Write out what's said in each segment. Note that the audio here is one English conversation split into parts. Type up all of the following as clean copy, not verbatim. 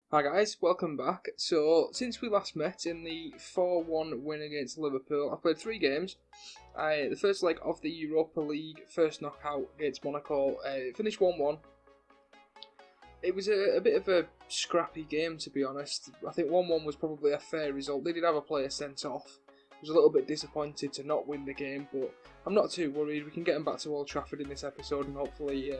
Hi guys, welcome back. So, since we last met in the 4-1 win against Liverpool, I've played 3 games. The first leg of the Europa League, first knockout against Monaco, finished 1-1. It was a bit of a scrappy game, to be honest. I think 1-1 was probably a fair result. They did have a player sent off. I was a little bit disappointed to not win the game, but I'm not too worried. We can get them back to Old Trafford in this episode and hopefully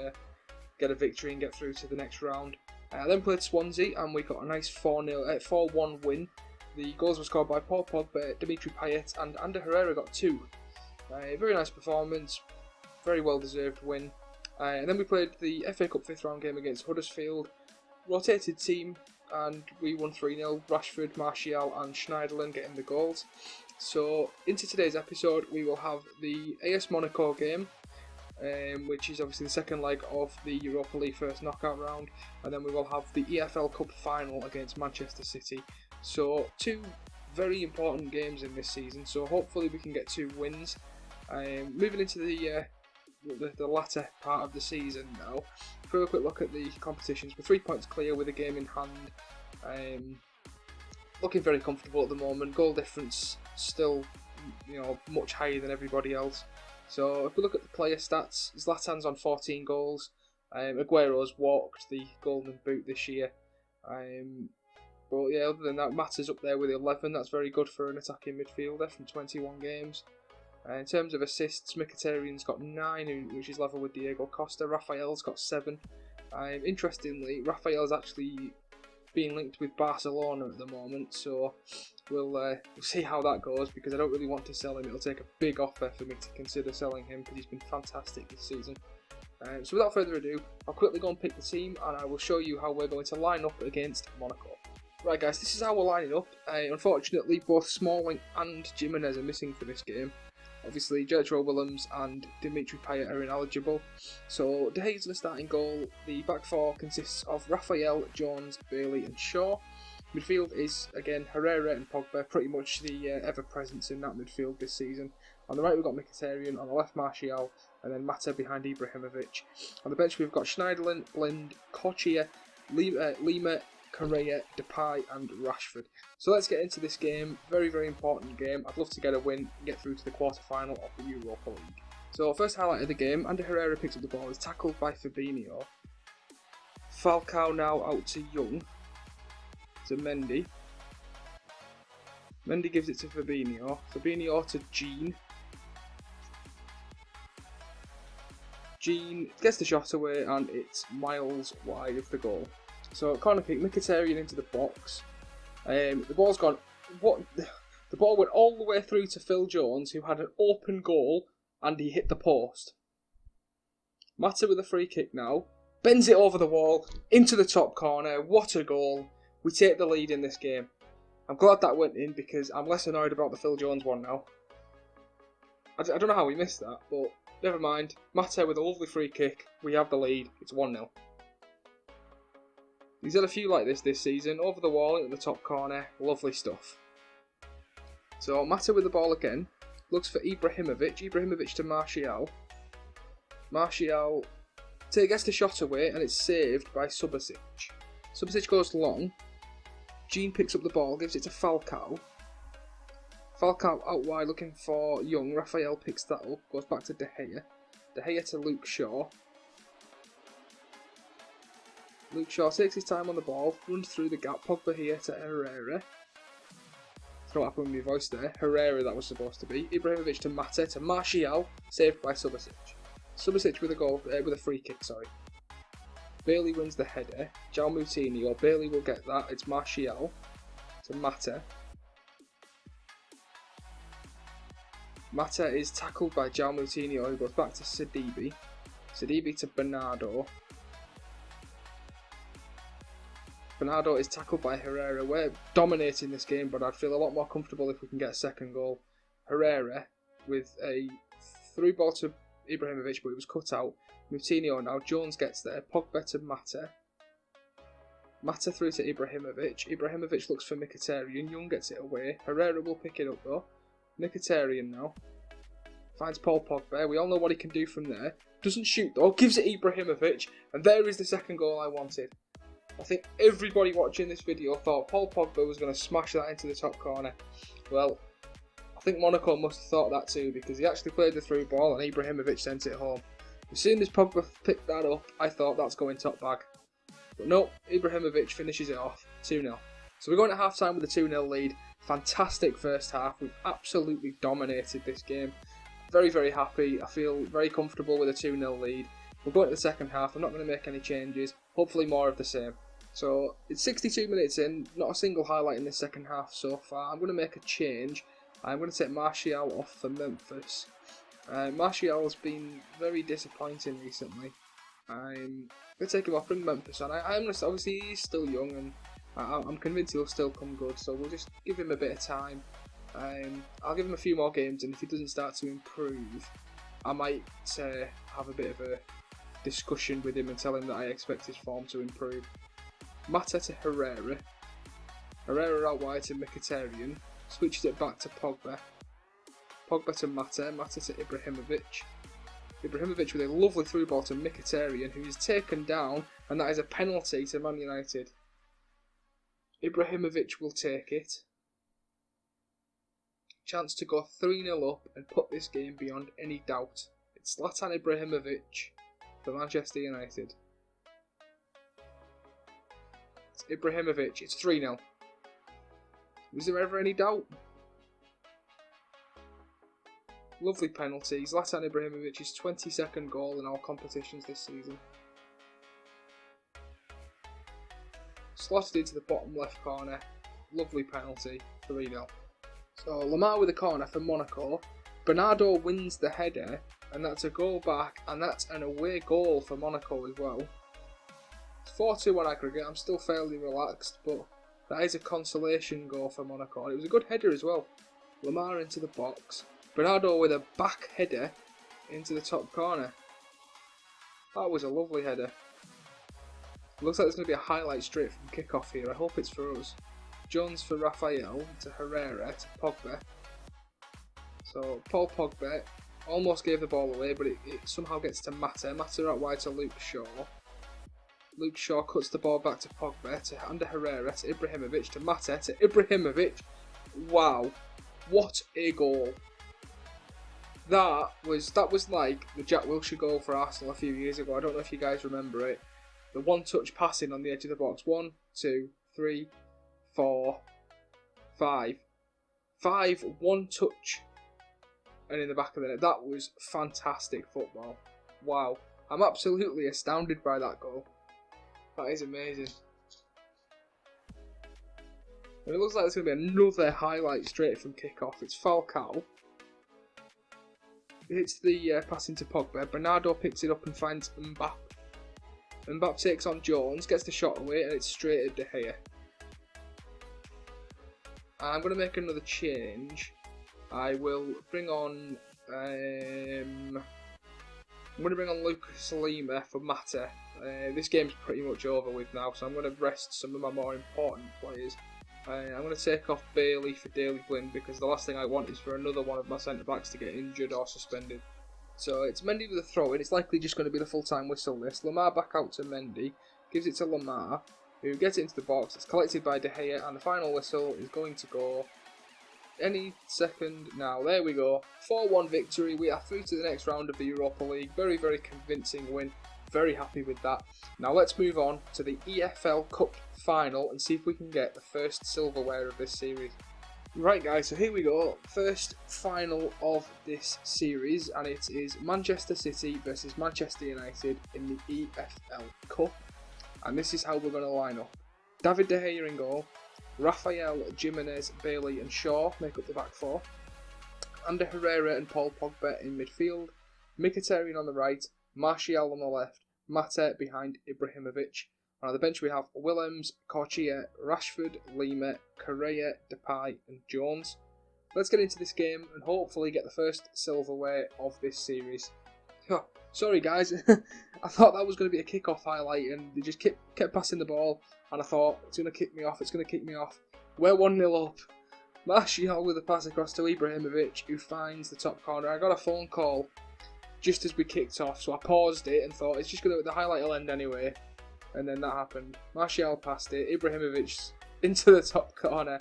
get a victory and get through to the next round. I then played Swansea and we got a nice 4-1 win. The goals were scored by Paul Pogba, Dimitri Payet and Ander Herrera got 2. Very nice performance, very well deserved win. And then we played the FA Cup 5th round game against Huddersfield. Rotated team and we won 3-0. Rashford, Martial and Schneiderlin getting the goals. So into today's episode we will have the AS Monaco game, which is obviously the second leg of the Europa League first knockout round, and then we will have the EFL Cup final against Manchester City. So 2 very important games in this season, so hopefully we can get 2 wins. Moving into the latter part of the season now, for a quick look at the competitions, we're 3 points clear with a game in hand. Looking very comfortable at the moment. Goal difference still, much higher than everybody else. So if we look at the player stats, Zlatan's on 14 goals. Aguero's walked the Golden Boot this year. But yeah, other than that, Mata's up there with 11. That's very good for an attacking midfielder from 21 games. In terms of assists, Mkhitaryan's got 9, which is level with Diego Costa. Rafael's got 7. Interestingly, Rafael's actually being linked with Barcelona at the moment, so we'll see how that goes, because I don't really want to sell him. It'll take a big offer for me to consider selling him, because he's been fantastic this season. So without further ado, I'll quickly go and pick the team and I will show you how we're going to line up against Monaco. Right guys, this is how we're lining up. Unfortunately, both Smalling and Jimenez are missing for this game. Obviously, Jetro Willems and Dimitri Payet are ineligible. So, De Gea's the starting goal. The back 4 consists of Raphael, Jones, Bailey and Shaw. Midfield is, again, Herrera and Pogba, pretty much the ever-presence in that midfield this season. On the right we've got Mkhitaryan, on the left Martial, and then Mata behind Ibrahimovic. On the bench we've got Schneiderlin, Blind, Kochia, Lima, Correa, Depay and Rashford. So let's get into this game. Very, very important game. I'd love to get a win and get through to the quarter-final of the Europa League. So first highlight of the game, Ander Herrera picks up the ball, is tackled by Fabinho. Falcao now out to Young, to Mendy. Mendy gives it to Fabinho. Fabinho to Jean. Jean gets the shot away and it's miles wide of the goal. So corner kick, Mkhitaryan into the box. The ball's gone. The ball went all the way through to Phil Jones, who had an open goal, and he hit the post. Mata with a free kick now, bends it over the wall into the top corner. What a goal! We take the lead in this game. I'm glad that went in because I'm less annoyed about the Phil Jones one now. I don't know how we missed that, but never mind. Mata with a lovely free kick. We have the lead. It's 1-0. He's had a few like this season, over the wall into the top corner, lovely stuff. So Mata with the ball again, looks for Ibrahimovic to Martial. Martial gets the shot away and it's saved by Subasic. Subasic goes long, Jean picks up the ball, gives it to Falcao. Falcao out wide looking for Young, Raphael picks that up, goes back to De Gea. De Gea to Luke Shaw. Luke Shaw takes his time on the ball, runs through the gap, Pogba here to Herrera. That's not what happened with my voice there. Herrera that was supposed to be. Ibrahimovic to Mata to Martial, saved by Subasic. Subasic with a goal, with a free kick, sorry. Bailey wins the header. João Moutinho, Bailey will get that. It's Martial to Mata. Mata is tackled by João Moutinho, who goes back to Sidibe. Sidibe to Bernardo. Bernardo is tackled by Herrera. We're dominating this game, but I'd feel a lot more comfortable if we can get a second goal. Herrera with a through ball to Ibrahimovic, but it was cut out. Moutinho now. Jones gets there. Pogba to Mata. Mata through to Ibrahimovic. Ibrahimovic looks for Mkhitaryan. Young gets it away. Herrera will pick it up though. Mkhitaryan now. Finds Paul Pogba. We all know what he can do from there. Doesn't shoot though. Gives it Ibrahimovic. And there is the second goal I wanted. I think everybody watching this video thought Paul Pogba was going to smash that into the top corner. Well, I think Monaco must have thought that too, because he actually played the through ball and Ibrahimovic sent it home. As soon as Pogba picked that up, I thought that's going top bag. But no, Ibrahimovic finishes it off, 2-0. So we're going to half-time with a 2-0 lead. Fantastic first half. We've absolutely dominated this game. Very, very happy. I feel very comfortable with a 2-0 lead. We'll go into the second half. I'm not going to make any changes. Hopefully more of the same. So it's 62 minutes in. Not a single highlight in this second half so far. I'm going to make a change. I'm going to take Martial off for Memphis. Martial has been very disappointing recently. I'm going to take him off, bring Memphis on. Obviously he's still young and I'm convinced he'll still come good, so we'll just give him a bit of time. I'll give him a few more games, and if he doesn't start to improve, I might have a bit of a discussion with him and tell him that I expect his form to improve. Mata to Herrera. Herrera out wide to Mkhitaryan. Switches it back to Pogba. Pogba to Mata. Mata to Ibrahimovic. Ibrahimovic with a lovely through ball to Mkhitaryan, who is taken down, and that is a penalty to Man United. Ibrahimovic will take it. Chance to go 3-0 up and put this game beyond any doubt. It's Zlatan Ibrahimovic for Manchester United. It's Ibrahimovic, it's 3-0. Was there ever any doubt? Lovely penalty. Zlatan Ibrahimovic's 22nd goal in all competitions this season. Slotted into the bottom left corner. Lovely penalty, 3-0. So Lamar with a corner for Monaco. Bernardo wins the header, and that's a goal back, and that's an away goal for Monaco as well. It's 4-2 on aggregate. I'm still fairly relaxed, but that is a consolation goal for Monaco. And it was a good header as well. Lamar into the box. Bernardo with a back header into the top corner. That was a lovely header. Looks like there's going to be a highlight straight from kickoff here. I hope it's for us. Jones for Rafael to Herrera to Pogba. So Paul Pogba almost gave the ball away, but it somehow gets to Mata. Mata out wide to Luke Shaw. Luke Shaw cuts the ball back to Pogba to Ander Herrera to Ibrahimovic to Mata to Ibrahimovic. Wow, what a goal! That was like the Jack Wilshere goal for Arsenal a few years ago. I don't know if you guys remember it. The one-touch passing on the edge of the box. 1, 2, 3, 4, 5. 5 one-touch and in the back of the net. That was fantastic football. Wow. I'm absolutely astounded by that goal. That is amazing. And it looks like there's going to be another highlight straight from kickoff. It's Falcao. It hits the pass into Pogba. Bernardo picks it up and finds Mbappe. Mbappe takes on Jones, gets the shot away, and it's straight at De Gea. I'm going to make another change. I will bring on... I'm going to bring on Lucas Lima for Mata. This game's pretty much over with now, so I'm going to rest some of my more important players. I'm going to take off Bailey for Daley Blind, because the last thing I want is for another one of my centre-backs to get injured or suspended. So it's Mendy with a throw-in. It's likely just going to be the full-time whistle this. Lamar back out to Mendy. Gives it to Lamar, who gets it into the box. It's collected by De Gea, and the final whistle is going to go any second now. There we go. 4-1 victory. We are through to the next round of the Europa League. Very, very convincing win. Very happy with that. Now let's move on to the EFL Cup final and see if we can get the first silverware of this series. Right guys, so here we go. First final of this series, and it is Manchester City versus Manchester United in the EFL Cup. And this is how we're going to line up. David De Gea in goal. Rafael, Jimenez, Bailey and Shaw make up the back four. Ander Herrera and Paul Pogba in midfield. Mkhitaryan on the right. Martial on the left. Mata behind Ibrahimovic. On the bench we have Willems, Corchia, Rashford, Lima, Correa, Depay and Jones. Let's get into this game and hopefully get the first silverware of this series. Oh, sorry guys, I thought that was going to be a kick-off highlight and they just kept passing the ball and I thought it's going to kick me off, We're 1-0 up. Martial with a pass across to Ibrahimovic, who finds the top corner. I got a phone call just as we kicked off, so I paused it and thought the highlight will end anyway. and then that happened. Martial passed it, Ibrahimovic into the top corner.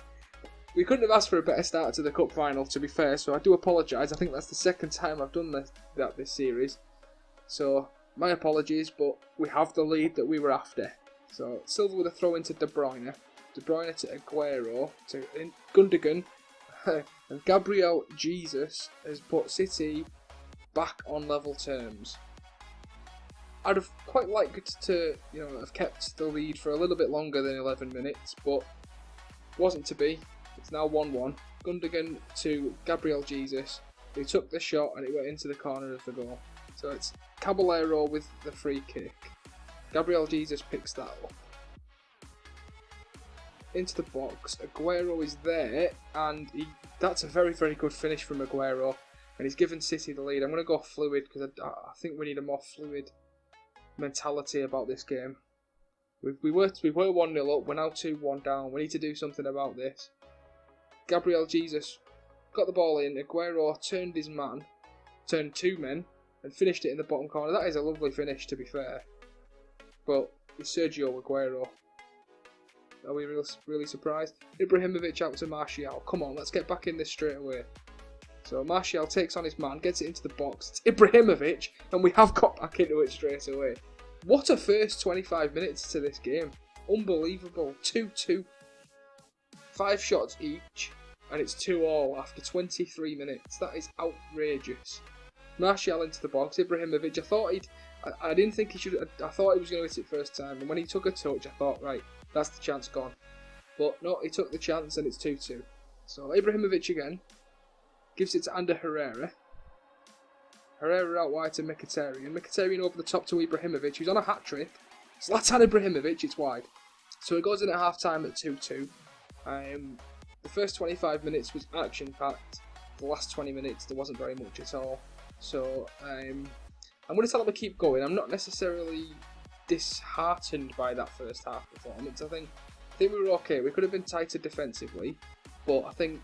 We couldn't have asked for a better start to the cup final, to be fair, so I do apologise. I think that's the second time I've done this series. So, my apologies, but we have the lead that we were after. So, Silva with a throw into De Bruyne. De Bruyne to Aguero, to Gundogan, and Gabriel Jesus has put City back on level terms. I'd have quite liked to, have kept the lead for a little bit longer than 11 minutes, but wasn't to be. It's now 1-1. Gundogan to Gabriel Jesus. He took the shot and it went into the corner of the goal. So it's Caballero with the free kick. Gabriel Jesus picks that up. Into the box. Aguero is there, and that's a very, very good finish from Aguero. And he's given City the lead. I'm going to go fluid because I think we need a more fluid mentality about this game. We were 1-0 up. We're now 2-1 down. We need to do something about this. Gabriel Jesus got the ball in. Aguero turned two men, and finished it in the bottom corner. That is a lovely finish, to be fair. But it's Sergio Aguero. Are we really surprised? Ibrahimovic out to Martial. Come on, let's get back in this straight away. So Martial takes on his man, gets it into the box. It's Ibrahimovic, and we have got back into it straight away. What a first 25 minutes to this game. Unbelievable. 2-2. 5 shots each, and it's 2-2 after 23 minutes. That is outrageous. Martial into the box. Ibrahimovic, I didn't think he should. I thought he was going to hit it first time, and when he took a touch, I thought, right, that's the chance gone. But no, he took the chance, and it's 2-2. So Ibrahimovic again gives it to Ander Herrera. Herrera out wide to Mkhitaryan. Mkhitaryan over the top to Ibrahimovic, who's on a hat trick. Zlatan Ibrahimovic, it's wide. So it goes in at half time at 2-2. The first 25 minutes was action packed. The last 20 minutes there wasn't very much at all. So I'm going to tell them to keep going. I'm not necessarily disheartened by that first half performance. I think we were okay. We could have been tighter defensively, but I think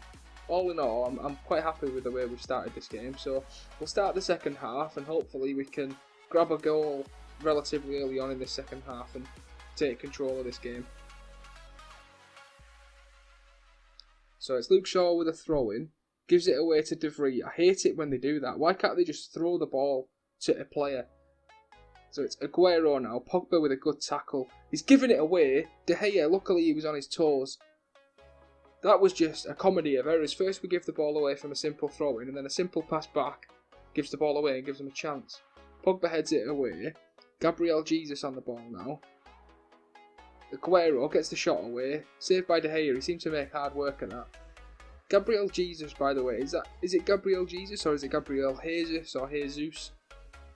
all in all, I'm quite happy with the way we've started this game. So we'll start the second half, and hopefully we can grab a goal relatively early on in the second half and take control of this game. So it's Luke Shaw with a throw-in, gives it away to De Vrij. I hate it when they do that. Why can't they just throw the ball to a player? So it's Aguero now. Pogba with a good tackle. He's giving it away. De Gea, luckily he was on his toes. That was just a comedy of errors. First we give the ball away from a simple throw-in, and then a simple pass back gives the ball away and gives them a chance. Pogba heads it away. Gabriel Jesus on the ball now. Aguero gets the shot away. Saved by De Gea. He seems to make hard work of that. Gabriel Jesus, by the way, is it Gabriel Jesus or is it Gabriel Jesus or Jesus?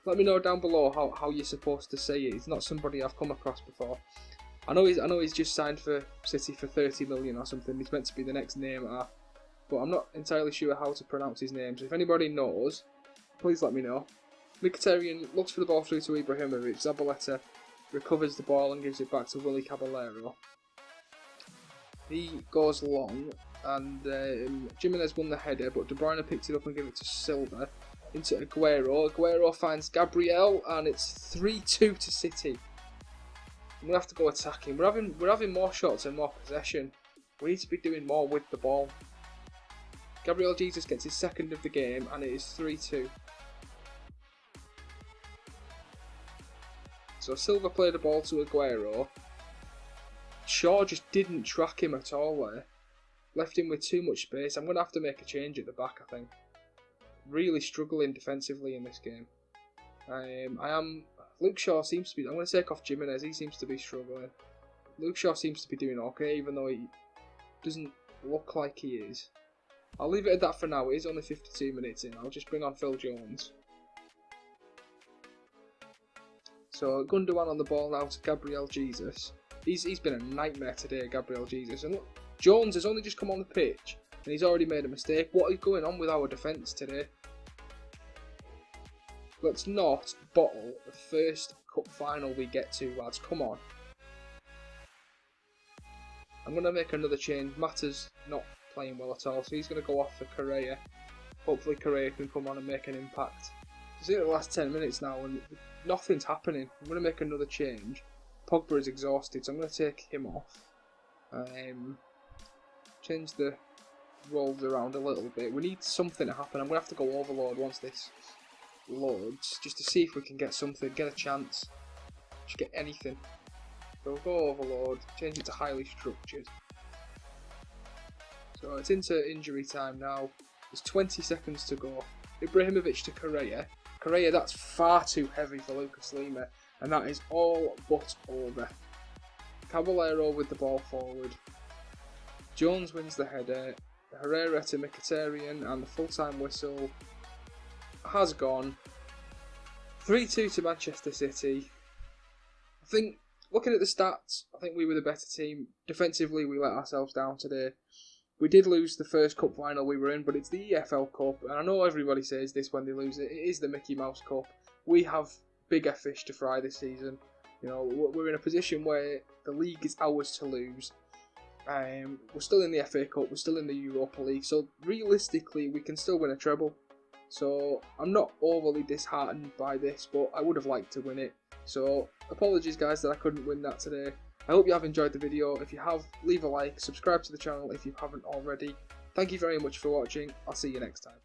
Let me know down below how you're supposed to say it. It's not somebody I've come across before. I know he's just signed for City for 30 million or something. He's meant to be the next Neymar, but I'm not entirely sure how to pronounce his name. So if anybody knows, please let me know. Mkhitaryan looks for the ball through to Ibrahimovic. Zabaleta recovers the ball and gives it back to Willy Caballero. He goes long, and Jimenez won the header, but De Bruyne picked it up and gave it to Silva. Into Aguero. Aguero finds Gabriel, and it's 3-2 to City. I'm gonna have to go attacking. We're having more shots and more possession. We need to be doing more with the ball. Gabriel Jesus gets his second of the game, and it is 3-2. So Silva played the ball to Aguero. Shaw just didn't track him at all there. Left him with too much space. I'm going to have to make a change at the back, I think. Really struggling defensively in this game. Luke Shaw seems to be... I'm going to take off Jimenez. He seems to be struggling. Luke Shaw seems to be doing okay, even though he doesn't look like he is. I'll leave it at that for now. It is only 52 minutes in. I'll just bring on Phil Jones. So Gundogan on the ball now to Gabriel Jesus. He's been a nightmare today, Gabriel Jesus. And look, Jones has only just come on the pitch and he's already made a mistake. What is going on with our defence today? Let's not bottle the first cup final we get to, lads. Come on. I'm going to make another change. Mata's not playing well at all, so he's going to go off for Correa. Hopefully Correa can come on and make an impact. It's in the last 10 minutes now and nothing's happening. I'm going to make another change. Pogba is exhausted, so I'm going to take him off. Change the roles around a little bit. We need something to happen. I'm going to have to go overload once this loads, just to see if we can get something, get a chance, just get anything. So we'll go overload, change it to highly structured. So it's into injury time now. There's 20 seconds to go. Ibrahimovic to Correa. Correa, that's far too heavy for Lucas Lima, and that is all but over. Caballero with the ball forward. Jones wins the header. Herrera to Mkhitaryan, and the full-time whistle has gone. 3-2 to Manchester City. I think, looking at the stats, I think we were the better team. Defensively, we let ourselves down today. We did lose the first cup final we were in, but it's the EFL Cup, and I know everybody says this when they lose it. It is the Mickey Mouse Cup. We have bigger fish to fry this season. You know, we're in a position where the league is ours to lose. We're still in the FA Cup, we're still in the Europa League, so realistically we can still win a treble. So I'm not overly disheartened by this, but I would have liked to win it. So apologies guys that I couldn't win that today. I hope you have enjoyed the video. If you have, leave a like, subscribe to the channel if you haven't already. Thank you very much for watching. I'll see you next time.